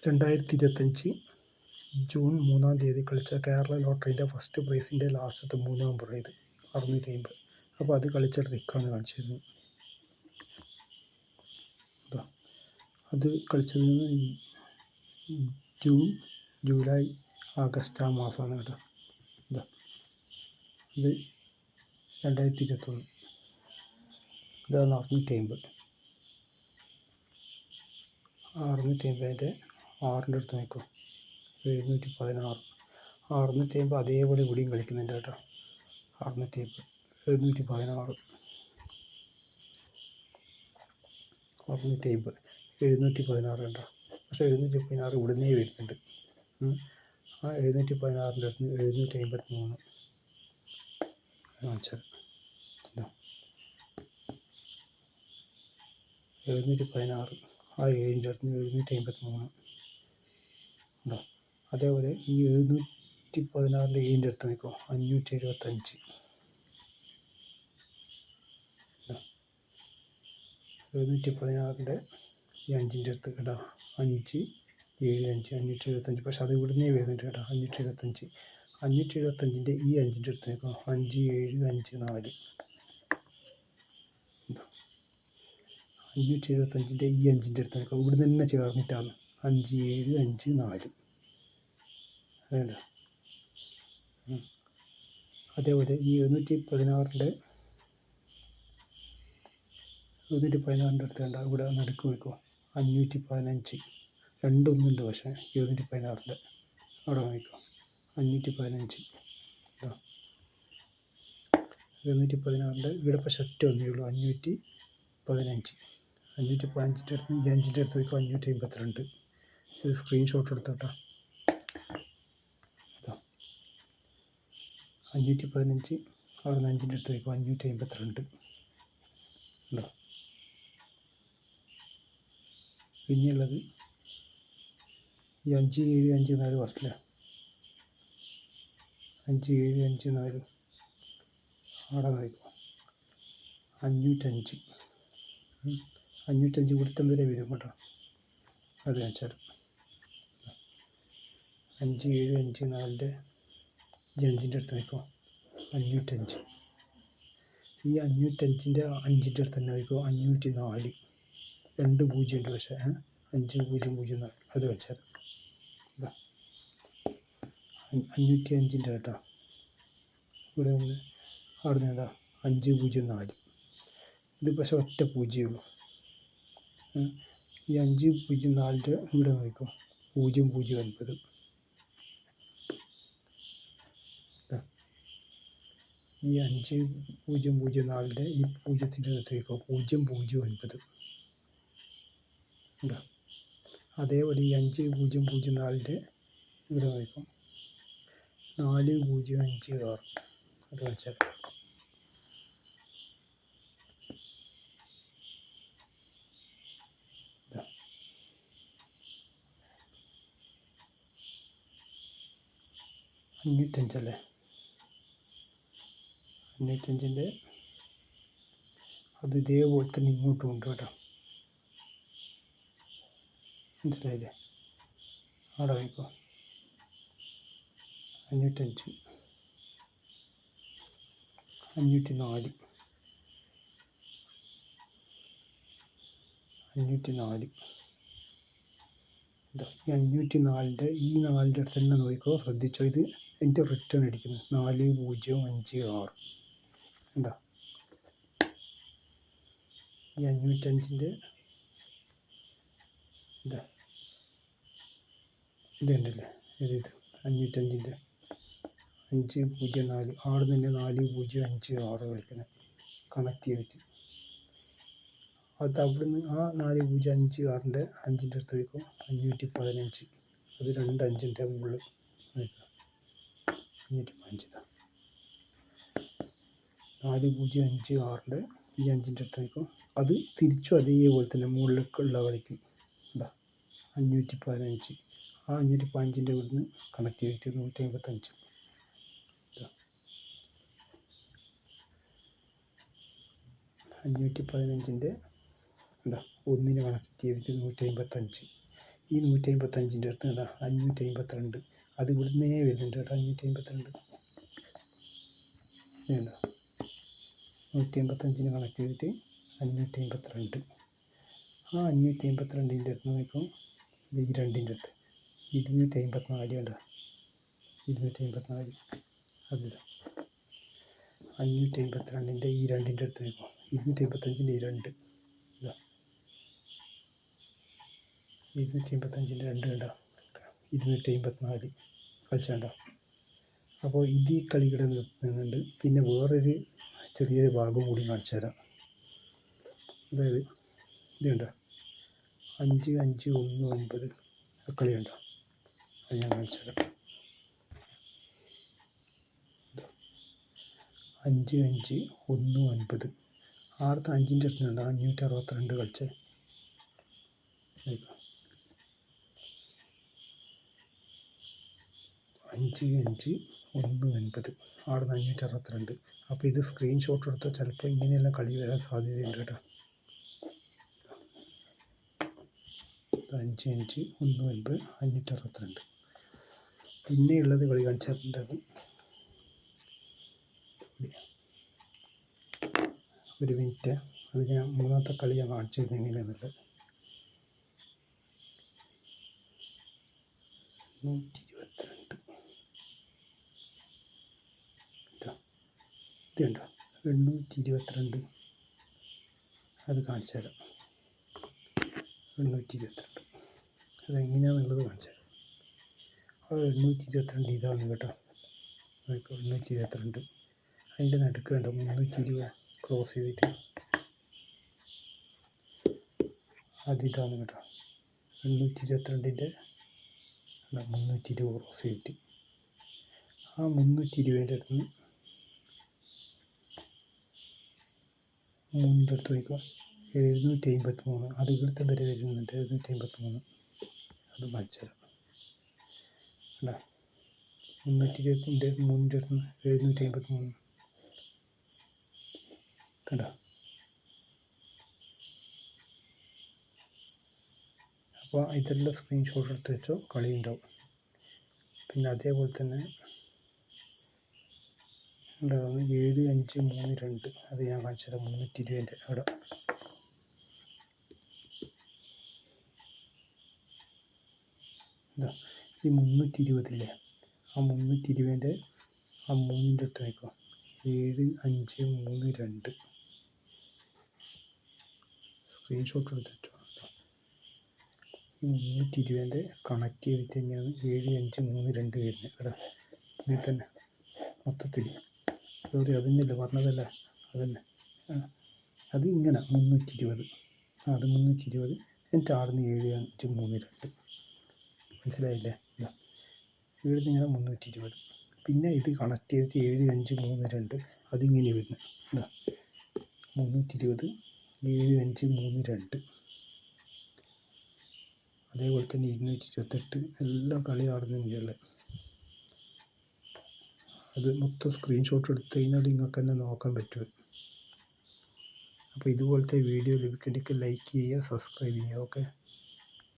2025 June 3-ാം തീയതി കളിച്ച Kerala ലോട്ടറിൻ്റെ first പ്രൈസിൻ്റെ ലാസ്റ്റത്തെ 3 നമ്പർ ഇത് 650. അപ്പോൾ അത് കളിച്ച ട്രിക്കാന്ന് കാണിച്ചിരുന്നു. അത് കളിച്ചത് ജൂൺ, ജൂലൈ, ആഗസ്റ്റ് ആ മാസമാണ് കേട്ടോ. ഇത് 2021. ഇതാണ് 650. 650 6ൻ്റെ അടുത്ത് നിൽക്കും. 716. 650 അതേപോലെ ഇവിടെയും കളിക്കുന്നുണ്ട് കേട്ടോ. 650 716 650 716 കേട്ടോ. പക്ഷേ 716 ഇവിടുന്നേ വരുന്നുണ്ട്. ആ 716ൻ്റെ അടുത്ത് 753 കാണിച്ചത്. 716 ആ 7ൻ്റെ അടുത്ത് 753 ഉണ്ടോ. അതേപോലെ ഈ 716ൻ്റെ 7ൻ്റെ അടുത്ത് നിൽക്കും 575. 716ൻ്റെ ഈ 5ൻ്റെ അടുത്ത് കേട്ടോ 575 575. പക്ഷെ അത് ഇവിടുന്നേ വരുന്നുണ്ട് കേട്ടോ 575. 575ൻ്റെ ഈ 5ൻ്റെ അടുത്ത് നിൽക്കും 5754. 575ൻ്റെ ഈ 5ൻ്റെ അടുത്ത് നിൽക്കും ഇവിടുന്ന് തന്നെ ചേർന്നിട്ടാണ് 5754. അതുകൊണ്ട് അതേപോലെ ഈ 716ൻ്റെ അടുത്ത് കണ്ട ഇവിടെ നടുക്ക് വയ്ക്കും 515. രണ്ടൊന്നുണ്ട് പക്ഷേ 716ൻ്റെ അവിടെ വയ്ക്കും 515. 716ൻ്റെ ഇവിടെ പക്ഷെ ഒറ്റ ഒന്നേ ഉള്ളൂ 515. 515ൻ്റെ അടുത്ത് ഈ 5ൻ്റെ അടുത്ത് വയ്ക്കും 552. ഇത് സ്ക്രീൻഷോട്ട് എടുത്തോട്ടോ. 515 അവിടെ നിന്ന് 5ൻ്റെ അടുത്ത് വയ്ക്കും 552 ഉണ്ടോ. പിന്നെയുള്ളത് ഈ 5754 വർഷത്തിലെ 5754 അവിടെ വയ്ക്കും 505. 505 ഇവിടുത്തെ വരെ വരും കേട്ടോ. അത് കാണിച്ചാൽ 5754ൻ്റെ ഈ 5ൻ്റെ അടുത്ത് വയ്ക്കും 505. ഈ 505ൻ്റെ 5ൻ്റെ അടുത്ത് തന്നെ വയ്ക്കും 504. 2 0 ഉണ്ട് പക്ഷേ 5004 അത് വെച്ചാൽ 505ൻ്റെ കേട്ടോ. ഇവിടെ നിന്ന് അവിടെ നിന്ന് കേട്ടോ 504. ഇത് പക്ഷേ ഒറ്റ 0 ഉള്ളൂ. ഈ 504ൻ്റെ ഇവിടെ നോക്കും 0009. ഈ 5004ൻ്റെ ഈ 0ത്തിൻ്റെ അടുത്ത് വയ്ക്കും 009 ഉണ്ടോ. അതേപോലെ ഈ 5004ൻ്റെ ഇവിടെ നോക്കും 4056. അത് വെച്ചാൽ 505 അല്ലേ. 505ൻ്റെ അത് ഇതേപോലെ തന്നെ ഇങ്ങോട്ടും ഉണ്ട് കേട്ടോ. മനസ്സിലായില്ലേ. അവിടെ വയ്ക്കും 505 504 504. ഈ 504ൻ്റെ ഈ 4ൻ്റെ അടുത്ത് തന്നെ നോക്കിക്കോ. ശ്രദ്ധിച്ചോ, ഇത് എൻ്റെ റിട്ടേൺ അടിക്കുന്നത് 4056 ഉണ്ടോ. ഈ 505ൻ്റെ ഇതുണ്ടല്ലേ ഇത് 505ൻ്റെ 504 അവിടെ തന്നെ 4056 കളിക്കുന്നത് കണക്ട് ചെയ്തിട്ട്. അത് അവിടുന്ന് ആ 4056ൻ്റെ 5ൻ്റെ അടുത്ത് വയ്ക്കും 515. അത് 2 5ൻ്റെ മുകളിൽ വയ്ക്കുക 515. 4056ൻ്റെ ഈ 5ൻ്റെ അടുത്ത് വയ്ക്കും. അത് തിരിച്ചും അതേപോലെ തന്നെ മുകളിലേക്കുള്ള കളിക്ക് ഉണ്ടോ 515. ആ 515ൻ്റെ ഇവിടുന്ന് കണക്ട് ചെയ്തിട്ട് 155. 515ൻ്റെ ഉണ്ടോ ഒന്നിന് കണക്ട് ചെയ്തിട്ട് 155. ഈ 155ൻ്റെ അടുത്ത് കേട്ടോ 552 അത് ഇവിടുന്നേ വരുന്നുണ്ട് കേട്ടോ 552 ഇതുണ്ടോ 155 കണക്ട് ചെയ്തിട്ട് 552 ആ 552ൻ്റെ അടുത്ത് നോക്കും ഇത് ഈ രണ്ടിൻ്റെ അടുത്ത് 254 കണ്ടോ 254 അതിൽ 552ൻ്റെ ഈ രണ്ടിൻ്റെ അടുത്ത് നോക്കും 255ൻ്റെ ഈ രണ്ട് ഇതാ 255ൻ്റെ രണ്ട് കണ്ടോ 254 കളിച്ചണ്ട. അപ്പോൾ ഇത് ഈ കളിയുടെ നിർത്തുന്നുണ്ട്. പിന്നെ വേറൊരു ചെറിയൊരു ഭാഗം കൂടി കാണിച്ചു തരാം. അതായത് ഇത് കണ്ടോ 5 5 1 9 ആ കളി കണ്ടോ അത് ഞാൻ കാണിച്ചു തരാം. 5 5 1 9 ആടത്തെ 5ൻ്റെ അടുത്തുണ്ട് 562 കളിച്ചേ 5 5 1 9 ആടുന്ന് 562. അപ്പോൾ ഇത് സ്ക്രീൻഷോട്ട് എടുത്താൽ ചിലപ്പോൾ ഇങ്ങനെയെല്ലാം കളി വരാൻ സാധ്യതയുണ്ട് കേട്ടോ. 5 5 1 9 562. പിന്നെയുള്ളത് കളി കാണിച്ചിട്ടുണ്ടത് ഒരു മിനിറ്റ്, അത് ഞാൻ മൂന്നാമത്തെ കളി ഞാൻ കാണിച്ചിരുന്നു എങ്ങനെയാണെന്നുള്ളത്. 122 ഇതുണ്ടോ 822 അത് കാണിച്ചു തരാം. 822 അതെങ്ങനെയാണെന്നുള്ളത് കാണിച്ചു തരാം. അത് 822 ഇതാണ് കേട്ടോ 822 അതിൻ്റെ നടുക്ക് കണ്ടോ 320 ക്രോസ് ചെയ്തിട്ട് അതിതാണ് കേട്ടോ 822ൻ്റെ 320 ക്രോസ് ചെയ്തിട്ട് ആ 320ൻ്റെ അടുത്ത് നിന്ന് 3ൻ്റെ അടുത്ത് നോക്കുക 753 അത് ഇവിടുത്തെ വരെ വരുന്നുണ്ട് 753 അത് കാണിച്ചുതരാം കേട്ടോ 320ൻ്റെ 3ൻ്റെ അടുത്ത് നിന്ന് 753 കണ്ടോ. അപ്പോൾ ഇതെല്ലാം സ്ക്രീൻഷോട്ട് എടുത്ത് വെച്ചോ കളി ഉണ്ടാവും. പിന്നെ അതേപോലെ തന്നെ ഉണ്ടാകുന്നത് 7 5 3 2 അത് ഞാൻ കാണിച്ചു തരാം 320ൻ്റെ അവിടെ ഇതാ ഈ 320 ആ 320ൻ്റെ ആ 3ൻ്റെ അടുത്ത് നോക്കുക 7 5 3 2 സ്ക്രീൻഷോട്ട് എടുത്ത് വെച്ചോ. ഈ 320ൻ്റെ കണക്ട് ചെയ്തിട്ട് തന്നെയാണ് 7 5 3 2 വരുന്നത് കേട്ടോ. ഇങ്ങനെ തന്നെ മൊത്തത്തിൽ സോറി അതന്നെയല്ലേ പറഞ്ഞതല്ലേ അതന്നെ അത് ഇങ്ങനെ 320 അത് 320 എന്നിട്ട് ആടുന്ന് 7 5 3 2 മനസ്സിലായില്ലേ. ഇവിടുന്ന് ഇങ്ങനെ 320 പിന്നെ ഇത് കണക്ട് ചെയ്തിട്ട് 7 5 3 2 അതിങ്ങനെ വരുന്നത് 320 7 5 3 2 അതേപോലെ തന്നെ 228 എല്ലാം കളി ആടുന്നതിനുള്ള അത് മൊത്തം സ്ക്രീൻഷോട്ട് എടുത്ത് കഴിഞ്ഞാൽ നിങ്ങൾക്ക് തന്നെ നോക്കാൻ പറ്റും. അപ്പോൾ ഇതുപോലത്തെ വീഡിയോ ലഭിക്കേണ്ടെങ്കിൽ ലൈക്ക് ചെയ്യുക, സബ്സ്ക്രൈബ് ചെയ്യുക. ഓക്കെ.